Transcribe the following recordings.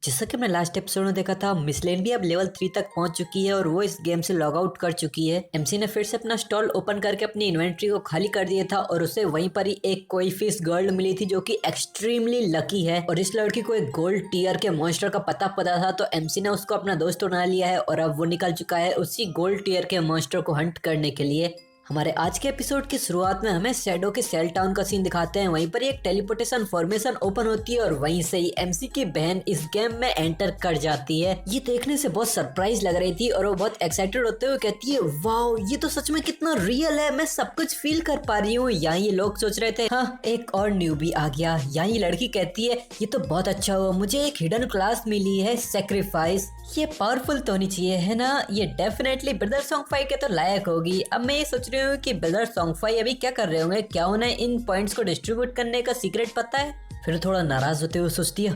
जैसा कि हमने लास्ट एपिसोड में देखा था, मिसलेन भी अब लेवल 3 तक पहुंच चुकी है और वो इस गेम से लॉग आउट कर चुकी है। एमसी ने फिर से अपना स्टॉल ओपन करके अपनी इन्वेंट्री को खाली कर दिया था और उसे वहीं पर ही एक कोई फिश गर्ल मिली थी जो कि एक्सट्रीमली लकी है। और इस लड़की को एक गोल्ड टीयर के मॉन्स्टर का पता था, तो एमसी ने उसको अपना दोस्त बना लिया है और अब वो निकल चुका है उसी गोल्ड टीयर के मॉन्स्टर को हंट करने के लिए। हमारे आज के एपिसोड की शुरुआत में हमें शैडो के सेल टाउन का सीन दिखाते हैं। वहीं पर एक टेलीपोर्टेशन फॉर्मेशन ओपन होती है और वहीं से ही एमसी की बहन इस गेम में एंटर कर जाती है। ये देखने से बहुत सरप्राइज लग रही थी और वो बहुत एक्साइटेड होते हुए कहती है, वाओ ये तो सच में कितना रियल है, मैं सब कुछ फील कर पा रही हूँ। यहाँ ये लोग सोच रहे थे हाँ एक और न्यूबी आ गया। यहाँ ये लड़की कहती है, ये तो बहुत अच्छा हुआ, मुझे एक हिडन क्लास मिली है, सैक्रिफाइस। ये पावरफुल तो होनी चाहिए है ना, ये डेफिनेटली ब्रदर सॉन्गफाई के तो लायक होगी। अब मैं ये सोच रही हूँ कि ब्रदर सॉन्गफाई अभी क्या कर रहे होंगे, क्या उन्हें इन पॉइंट्स को डिस्ट्रीब्यूट करने का सीक्रेट पता है। फिर थोड़ा नाराज होते हुए सोचती है,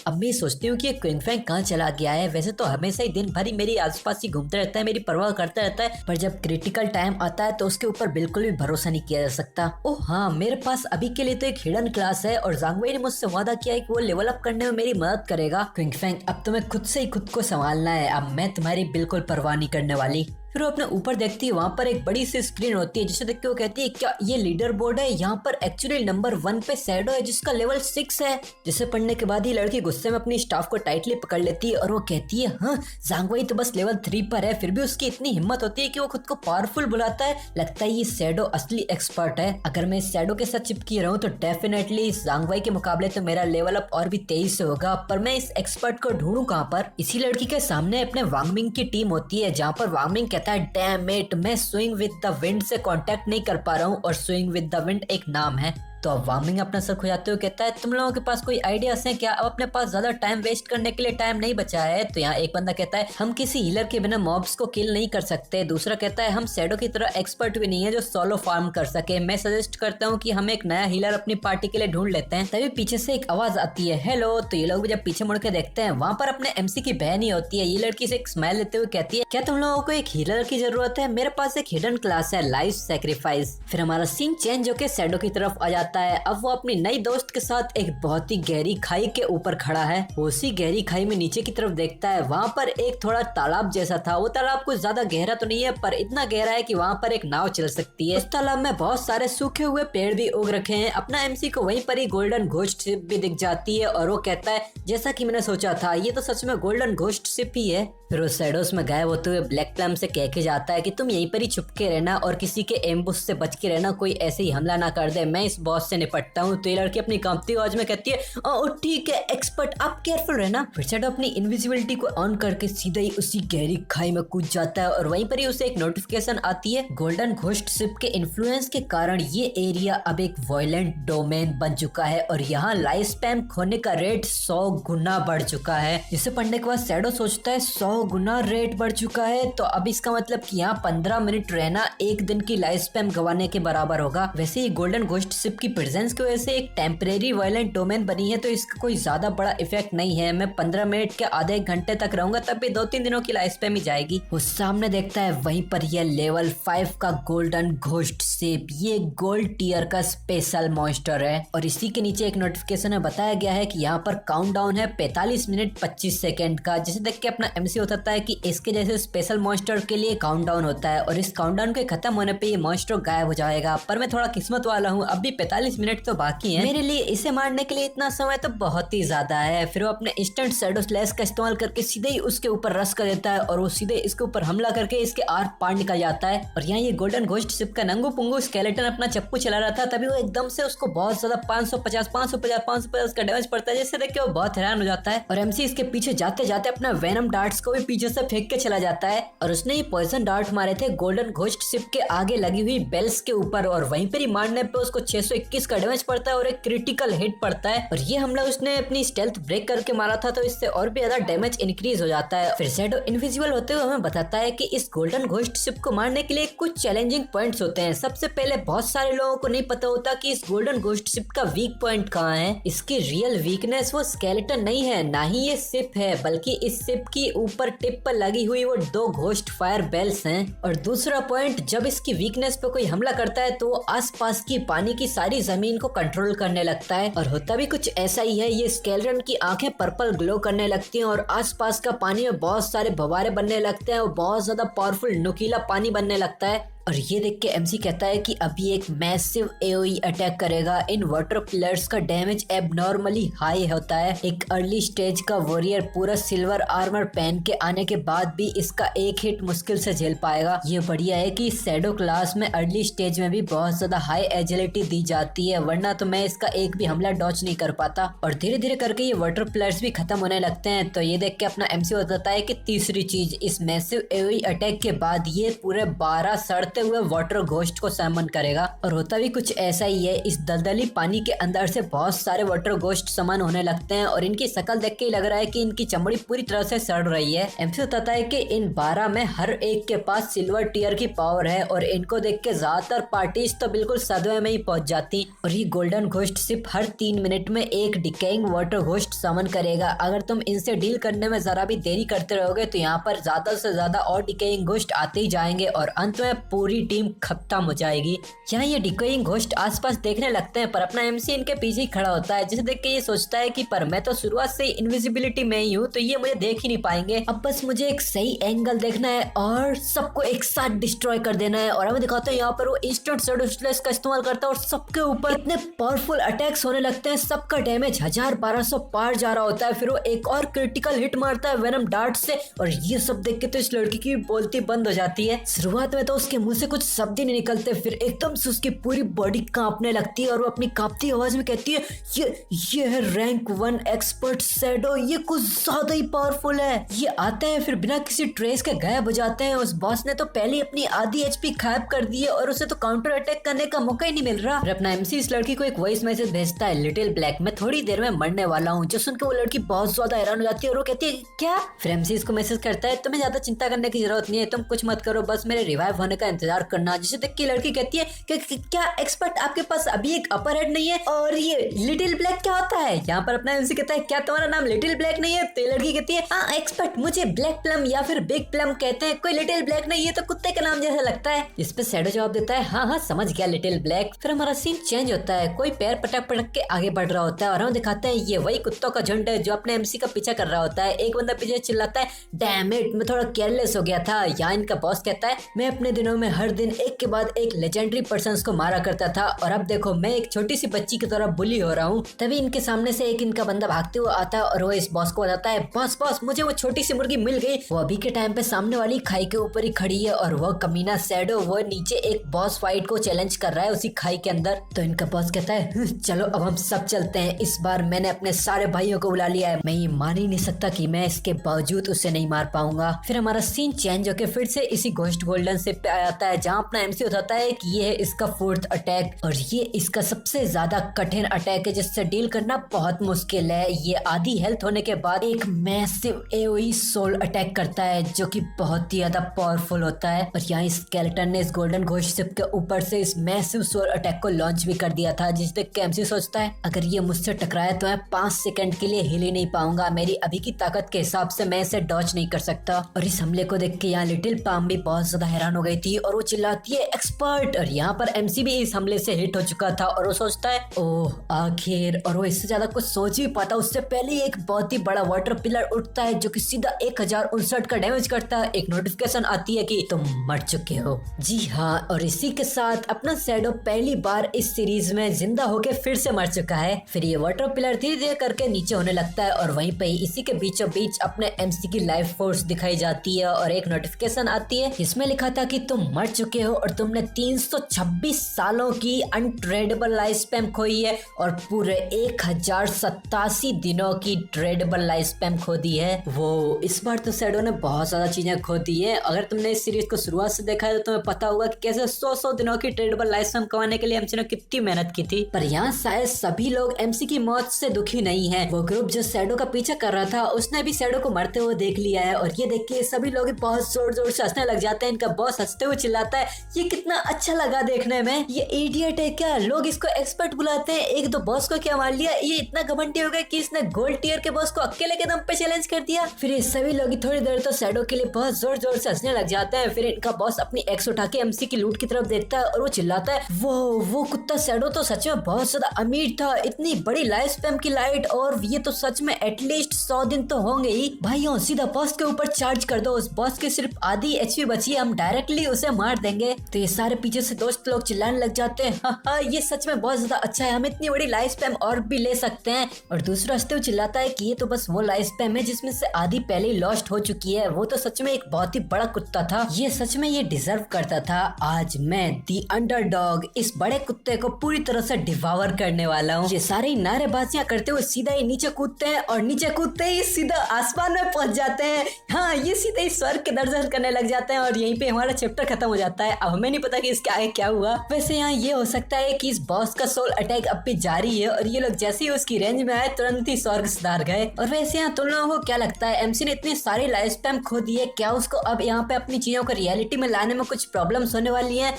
अब मैं सोचती हूँ कि क्विंग फैंग कहाँ चला गया है। वैसे तो हमेशा ही दिन भर ही मेरी आसपास ही घूमता रहता है, मेरी परवाह करता रहता है, पर जब क्रिटिकल टाइम आता है तो उसके ऊपर बिल्कुल भी भरोसा नहीं किया जा सकता। ओह हाँ, मेरे पास अभी के लिए तो एक हिडन क्लास है और ज़ांगवेई ने मुझसे वादा किया है कि वो लेवल अप करने में मेरी मदद करेगा। क्विंग फैंग अब तुम्हें खुद से ही खुद को संभालना है, अब मैं तुम्हारी बिल्कुल परवाह नहीं करने वाली। फिर वो अपने ऊपर देखती है, वहाँ पर एक बड़ी सी स्क्रीन होती है जिसे देख के वो कहती है, क्या ये लीडर बोर्ड है? यहाँ पर एक्चुअली नंबर 1 पे शैडो है जिसका लेवल 6 है। जिसे पढ़ने के बाद ही लड़की गुस्से में अपनी स्टाफ को टाइटली पकड़ लेती है और वो कहती है, हाँ ज़ांगवेई तो बस लेवल 3 पर है, फिर भी उसकी इतनी हिम्मत होती है कि वो खुद को पावरफुल बुलाता है। लगता है ये शैडो असली एक्सपर्ट है। अगर मैं इस शैडो के साथ चिपकी रहूं तो डेफिनेटली ज़ांगवेई के मुकाबले तो मेरा लेवल अप और भी तेज से होगा, पर मैं इस एक्सपर्ट को ढूंढूं कहाँ पर। इसी लड़की के सामने अपने वांगमिंग की टीम होती है जहाँ पर वांगमिंग कहता है, डैम इट, मैं स्विंग विद द विंड से कांटेक्ट नहीं कर पा रहा हूँ, और स्विंग विद द विंड एक नाम है। तो अब वार्मिंग अपना सर खुजाते हुए कहता है, तुम लोगों के पास कोई आइडियाज हैं क्या? अब अपने पास ज्यादा टाइम वेस्ट करने के लिए टाइम नहीं बचा है। तो यहाँ एक बंदा कहता है, हम किसी हीलर के बिना मॉब्स को किल नहीं कर सकते। दूसरा कहता है, हम शैडो की तरह एक्सपर्ट भी नहीं है जो सोलो फार्म कर सके। मैं सजेस्ट करता हूँ कि हम एक नया हीलर अपनी पार्टी के लिए ढूंढ लेते हैं। तभी पीछे से एक आवाज आती है, हेलो। तो ये लोग भी जब पीछे मुड़ के देखते हैं, वहाँ पर अपने एमसी की बहन ही होती है। ये लड़की से एक स्माइल लेते हुए कहती है, क्या तुम लोगों को एक हीलर की जरूरत है? मेरे पास एक हिडन क्लास है, लाइफ सैक्रिफाइस। फिर हमारा सीन चेंज होकर शैडो की तरफ आ जाता है। अब वो अपनी नई दोस्त के साथ एक बहुत ही गहरी खाई के ऊपर खड़ा है। उसी गहरी खाई में नीचे की तरफ देखता है, वहाँ पर एक थोड़ा तालाब जैसा था। वो तालाब कुछ ज्यादा गहरा तो नहीं है, पर इतना गहरा है कि वहाँ पर एक नाव चल सकती है। उस तालाब में बहुत सारे सूखे हुए पेड़ भी उग रखे हैं। अपना एमसी को वहीं पर ही गोल्डन घोस्ट शिप भी दिख जाती है और वो कहता है, जैसा कि मैंने सोचा था, ये तो सच में गोल्डन घोस्ट शिप ही है। फिर वो शैडोज में गायब होते हुए ब्लैक प्लम से कह के जाता है कि तुम यहीं पर ही छुप के रहना और किसी के एम्बुश से बच के रहना, कोई ऐसे ही हमला ना कर दे, मैं इस बॉस से निपटता हूँ। तो ये लड़की अपनी कांपती आवाज में कहती है, ओ ठीक है एक्सपर्ट, आप केयरफुल रहना। फिर शैडो अपनी इनविजिबिलिटी को ऑन करके सीधा ही उसी गहरी खाई में कूद जाता है और वहीं पर ही उसे एक नोटिफिकेशन आती है, गोल्डन घोस्ट शिप के इन्फ्लुएंस के कारण ये एरिया अब एक वायलेंट डोमेन बन चुका है और यहाँ लाइफ स्पैन खोने का रेट 100 गुना बढ़ चुका है। जिसे पढ़ने के बाद शैडो सोचता है, 100 गुना रेट बढ़ चुका है, तो अब इसका मतलब कि यहाँ 15 मिनट रहना एक दिन की लाइफ स्पैन गंवाने के बराबर होगा। वैसे ही गोल्डन घोस्ट शिप की प्रेजेंस की वजह से एक टेम्परेरी वायलेंट डोमेन बनी है, तो इसका कोई ज्यादा बड़ा इफेक्ट नहीं है। मैं 15 मिनट के आधे घंटे तक रहूंगा, तब भी 2-3 दिनों की लाइफ स्पैन ही जाएगी। वो सामने देखता है, वहीं पर यह लेवल 5 का गोल्डन घोस्ट शिप, ये गोल्ड टीयर का स्पेशल मॉन्स्टर है। और इसी के नीचे एक नोटिफिकेशन में बताया गया है कि यहाँ पर काउंटडाउन है 45 मिनट 25 सेकेंड का। जिसे देख के अपना एमसी होता है कि इसके जैसे स्पेशल मॉन्स्टर के लिए काउंटडाउन होता है और इस काउंटडाउन के खत्म होने पे ये मॉन्स्टर गायब हो जाएगा। पर मैं थोड़ा किस्मत वाला हूँ, अब भी 45 मिनट तो बाकी है मेरे लिए, इसे मारने के लिए इतना समय तो बहुत ही ज्यादा है। फिर वो अपने इंस्टेंट शैडो स्लैश का इस्तेमाल करके सीधे ही उसके ऊपर रश कर देता है और वो सीधे इसके ऊपर हमला करके इसके आर पार निकल जाता है। और यहाँ ये गोल्डन घोस्ट शिप का नंगू पुंगू स्केलेटन अपना चप्पू चला रहा था, तभी वो एकदम से उसको बहुत ज्यादा 550 का डैमेज पड़ता है, जिससे देख के वो बहुत हैरान हो जाता है। और एमसी इसके पीछे जाते जाते अपना वेनम डार्ट्स को भी पीछे से फेंक के चला जाता है और उसने ये पॉइजन डार्ट मारे थे गोल्डन घोस्ट शिप के आगे लगी हुई बेल्स के ऊपर और वहीं पर ही मारने पे उसको 621 का डैमेज पड़ता है और एक क्रिटिकल हिट पड़ता है। और ये हमला उसने अपनी स्टेल्थ ब्रेक करके मारा था, तो इससे और भी ज्यादा डैमेज इंक्रीज हो जाता है। फिर शैडो इनविजिबल होते हुए हमें बताता है कि इस गोल्डन घोस्ट शिप को मारने के लिए कुछ चैलेंजिंग पॉइंट्स होते हैं। सबसे पहले बहुत सारे लोगों को नहीं पता होता कि इस गोल्डन घोस्ट शिप का वीक पॉइंट कहाँ है। इसकी रियल वीकनेस वो स्केलेटन नहीं है, ना ही ये शिप है, बल्कि इस शिप की ऊपर टिप पर लगी हुई वो 2 घोस्ट फायर बेल्स हैं। और दूसरा पॉइंट, जब इसकी वीकनेस पे कोई हमला करता है तो वो आसपास की पानी की सारी सारी जमीन को कंट्रोल करने लगता है और होता भी कुछ ऐसा ही है। ये स्केलेटन की आंखें पर्पल ग्लो करने लगती हैं और आसपास का पानी में बहुत सारे फव्वारे बनने लगते हैं और बहुत ज्यादा पावरफुल नुकीला पानी बनने लगता है। और ये देख के एमसी कहता है कि अभी एक मैसिव एओई अटैक करेगा। इन वाटर पिलर्स का डैमेज एबनॉर्मली हाई होता है। एक अर्ली स्टेज का वॉरियर पूरा सिल्वर आर्मर पहन के आने के बाद भी इसका एक हिट मुश्किल से झेल पाएगा। ये बढ़िया है कि शैडो क्लास में अर्ली स्टेज में भी बहुत ज्यादा हाई एजिलिटी दी जाती है, वरना तो मैं इसका एक भी हमला डॉच नहीं कर पाता। और धीरे धीरे करके ये वाटर पिलर्स भी खत्म होने लगते हैं। तो ये देख के अपना एमसी बताता है कि तीसरी चीज, इस मैसिव एओई अटैक के बाद ये पूरे 12 सड़ते हुए वाटर घोस्ट को समन करेगा। और होता भी कुछ ऐसा ही है। इस दलदली पानी के अंदर से बहुत सारे वाटर घोस्ट समन होने लगते हैं और इनकी शक्ल देख के ही लग रहा है कि इनकी चमड़ी पूरी तरह से सड़ रही है। एमसी बताता है कि इन 12 में हर एक के पास सिल्वर टीयर की पावर है और इनको देख के ज्यादातर पार्टीज तो बिल्कुल सदमे में ही पहुंच जाती। और ये गोल्डन घोस्ट सिर्फ हर 3 मिनट में एक डिकेइंग वाटर घोस्ट समन करेगा। अगर तुम इनसे डील करने में जरा भी देरी करते रहोगे तो यहाँ पर ज्यादा से ज्यादा और डिकेइंग घोस्ट आते ही जाएंगे और अंत में पूरी टीम खत्म हो जाएगी। यहाँ ये डिकेइंग घोस्ट आसपास देखने लगते हैं पर अपना एमसी इनके पीछे ही खड़ा होता है, जिसे देख के ये सोचता है कि पर मैं तो शुरुआत से इनविजिबिलिटी में ही हूँ तो ये मुझे देख ही नहीं पाएंगे। अब बस मुझे एक सही एंगल देखना है और सबको एक साथ डिस्ट्रॉय कर देना है। और हमें दिखाते हैं यहाँ पर वो इंस्टेंट शैडो स्लैश का इस्तेमाल करता है और सबके ऊपर इतने पावरफुल अटैक्स होने लगते हैं। सबका डैमेज 1200 पार जा रहा होता है। फिर वो एक और क्रिटिकल हिट मारता है वेनम डार्ट से और ये सब देख के तो इस लड़की की बोलती बंद हो जाती है। शुरुआत में तो उसके मुंह से कुछ शब्द ही नहीं निकलते, फिर एकदम से उसकी पूरी बॉडी कांपने लगती है और वो अपनी कांपती आवाज में कहती है ये है रैंक 1 एक्सपर्ट शैडो, ये कुछ ज्यादा ही पावरफुल है। ये आते हैं फिर बिना किसी ट्रेस के गायब हो जाते हैं। उस बॉस ने तो पहले अपनी आधी एचपी गायब कर दी है और उसे तो काउंटर अटैक करने का मौका ही नहीं मिल रहा। फिर अपना एमसी इस लड़की को एक वॉइस मैसेज भेजता है, लिटिल ब्लैक मैं थोड़ी देर में मरने वाला हूँ। जो सुन के वो लड़की बहुत ज्यादा हैरान हो जाती है और वो कहती है क्या। फिर एमसी इसको मैसेज करता है, तुम्हें ज्यादा चिंता करने की जरूरत नहीं है, तुम कुछ मत करो, बस मेरे रिवाइव होने का इंतजार करना। जिसे देख के लड़की कहती है कि क्या एक्सपर्ट आपके पास अभी एक अपर हेड नहीं है और ये लिटिल ब्लैक क्या होता है। यहाँ पर अपना एमसी कहता है क्या तुम्हारा नाम लिटिल ब्लैक नहीं है। तो लड़की कहती है हाँ एक्सपर्ट, मुझे ब्लैक प्लम या फिर बिग प्लम कहते हैं, कोई लिटिल ब्लैक नहीं है तो कुत्ते का नाम जैसा लगता है। इस पे शैडो जवाब देता है हाँ समझ गया लिटिल ब्लैक। फिर हमारा सीन चेंज होता है, कोई पैर पटक पटक के आगे बढ़ रहा होता है और हम दिखाते हैं ये वही कुत्तों का झुंड है जो अपने एमसी का पीछा कर रहा होता है। एक बंदा पीछे चिल्लाता है डैम इट, मैं थोड़ा केयरलेस हो गया था। यहाँ इनका बॉस कहता है मैं अपने दिनों में हर दिन एक के बाद एक लेजेंडरी पर्सन्स को मारा करता था और अब देखो मैं एक छोटी सी बच्ची की तरह बुली हो रहा हूँ। तभी इनके सामने से एक इनका बंदा भागते हुए आता है और वो इस बॉस को बताता है बॉस मुझे वो छोटी सी मुर्गी मिल गई। वो अभी के टाइम पे सामने वाली खाई के ऊपर ही खड़ी है और वो कमीना शैडो वो नीचे एक बॉस फाइट को चैलेंज कर रहा है उसी खाई के अंदर। तो इनका बॉस कहता है चलो अब हम सब चलते हैं, इस बार मैंने अपने सारे भाइयों को बुला लिया है, मैं ये मान ही नहीं सकता कि मैं इसके बावजूद उसे नहीं मार पाऊंगा। फिर हमारा सीन चेंज होकर फिर से इसी घोस्ट गोल्डन शिप पे आता है जहाँ अपना एमसी बताता है कि ये है इसका 4th अटैक और ये इसका सबसे ज्यादा कठिन अटैक है जिससे डील करना बहुत मुश्किल है। ये आधी हेल्थ होने के बाद एक मैसिव एओई सोल अटैक करता है जो कि बहुत ही ज्यादा पावरफुल होता है। और यहाँ स्केलेटन ने इस गोल्डन घोस्ट शिप के ऊपर से इस मैसिव सोल अटैक को लॉन्च भी कर दिया था, जिस देख के एमसी सोचता है अगर ये मुझसे टकराया तो मैं 5 सेकंड के लिए हिल ही नहीं पाऊंगा, मेरी अभी की ताकत के हिसाब से मैं इसे डॉच नहीं कर सकता। और इस हमले को देख के यहाँ लिटिल पाम भी बहुत ज्यादा हैरान हो गई थी और वो चिल्लाती है एक्सपर्ट। और यहाँ पर एमसी भी इस हमले से हिट हो चुका था और वो सोचता है ओह आखिर, और वो इससे ज्यादा कुछ सोच ही पाता उससे पहले ही एक बहुत ही बड़ा वाटर पिलर उठता है जो कि सीधा 1059 का डैमेज करता है। एक नोटिफिकेशन आती है कि तुम मर चुके हो। जी हाँ, और इसी के साथ अपना शैडो पहली बार इस सीरीज में जिंदा होके फिर से मर चुका है। फिर ये वाटर पिलर धीरे धीरे करके नीचे होने लगता है और वहीं पे ही इसी के बीचों बीच अपने एमसी की लाइफ फोर्स दिखाई जाती है और एक नोटिफिकेशन आती है जिसमें लिखा था कि तुम मर चुके हो और तुमने 326 सालों की अनट्रेडेबल लाइफ स्पैम खोई है और पूरे 1087 दिनों की ट्रेडेबल लाइफ स्पैम खो दी है। वो इस बार तो शैडो ने बहुत ज्यादा चीजें खो दी है। अगर तुमने इस सीरीज को शुरुआत से देखा है तो तुम्हें पता होगा कि कैसे 100 दिनों की ट्रेडेबल लाइफ स्पैम कमाने के लिए एमसी ने कितनी मेहनत की थी। पर यहाँ शायद सभी लोग एमसी की मौत से दुखी नहीं है। वो ग्रुप जो शैडो का पीछा कर रहा था उसने भी शैडो को मरते हुए देख लिया है और ये देख के सभी लोग बहुत जोर जोर से हंसने लग जाते हैं। इनका बॉस हंसते हुए चिल्लाता है ये कितना अच्छा लगा देखने में, ये इडियट है क्या, लोग इसको एक्सपर्ट बुलाते हैं, एक दो बॉस को क्या मार लिया, ये इतना घमंडी हो गया कि इसने गोल्ड टियर के बॉस को अकेले के दम पे चैलेंज कर दिया। फिर ये सभी लोग थोड़ी देर तो शैडो के लिए बहुत जोर जोर से हंसने लग जाते हैं। फिर इनका बॉस अपनी एक्स उठा के एमसी की लूट की तरफ देखता है और वो चिल्लाता है वो कुत्ता शैडो तो सच में बहुत ज्यादा अमीर था, इतनी बड़ी लाइफ स्पैम की लाइट, और ये तो सच में एटलीस्ट 100 दिन तो होंगे ही। भाइयों सीधा बॉस के ऊपर चार्ज कर दो, उस बॉस की सिर्फ आधी एचपी बची है, हम डायरेक्टली उसे मार देंगे। तो ये सारे पीछे से दोस्त लोग चिल्लाने लग जाते हैं हाँ ये सच में बहुत ज्यादा अच्छा है, हम इतनी बड़ी लाइफ स्पैम और भी ले सकते हैं। और दूसरा हंसते हुए चिल्लाता है कि ये तो बस वो लाइफ स्पैम है जिसमें से आधी पहले ही लॉस्ट हो चुकी है, वो तो सच में एक बहुत ही बड़ा कुत्ता था, ये सच में ये डिजर्व करता था। आज मैं दी अंडरडॉग इस बड़े कुत्ते को पूरी तरह से डिवावर करने वाला हूँ। ये सारे नारेबाजियां करते हुए सीधा ही नीचे कूदते हैं और नीचे कूदते ही सीधा आसमान में पहुंच जाते हैं। हाँ ये सीधे ही स्वर्ग के दर्शन करने लग जाते हैं और यहीं पे हमारा चैप्टर खत्म हो जाता है। अब हमें नहीं पता कि इसके आगे क्या हुआ। वैसे यहाँ ये हो सकता है कि इस बॉस का सोल अटैक अब भी जारी है और ये लोग जैसे ही उसकी रेंज में आए तुरंत ही स्वर्ग सुधार गए। और वैसे यहाँ तुम लोगों को क्या लगता है एमसी ने इतनी सारी लाइफ स्पैम खो दी है, क्या उसको अब यहाँ पे अपनी चीजों को रियलिटी में लाने में कुछ प्रॉब्लम्स होने वाली है?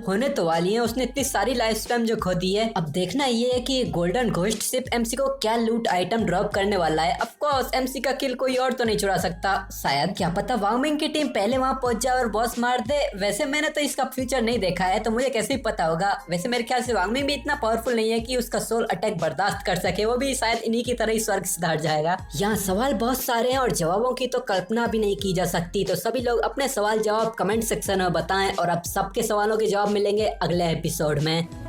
होने तो वाली है, उसने इतनी सारी लाइफ स्पैम जो खो दी है। अब देखना ये है कि गोल्डन घोस्ट शिप एमसी को क्या लूट आइटम ड्रॉप करने वाला है। ऑफ कोर्स एमसी का किल कोई और तो नहीं चुरा सकता, शायद क्या पता वांगमिंग की टीम पहले वहां पहुंच जाए और बॉस मार दे। वैसे मैंने तो इसका फ्यूचर नहीं देखा है तो मुझे कैसे पता होगा। वैसे मेरे ख्याल से वांगमिंग भी इतना पावरफुल नहीं है कि उसका सोल अटैक बर्दाश्त कर सके, वो भी शायद इन्हीं की तरह ही स्वर्ग सुधार जाएगा। यहाँ सवाल बहुत सारे हैं और जवाबों की तो कल्पना भी नहीं की जा सकती, तो सभी लोग अपने सवाल जवाब कमेंट सेक्शन में बताएं और अब सबके सवालों के जवाब मिलेंगे अगले एपिसोड में।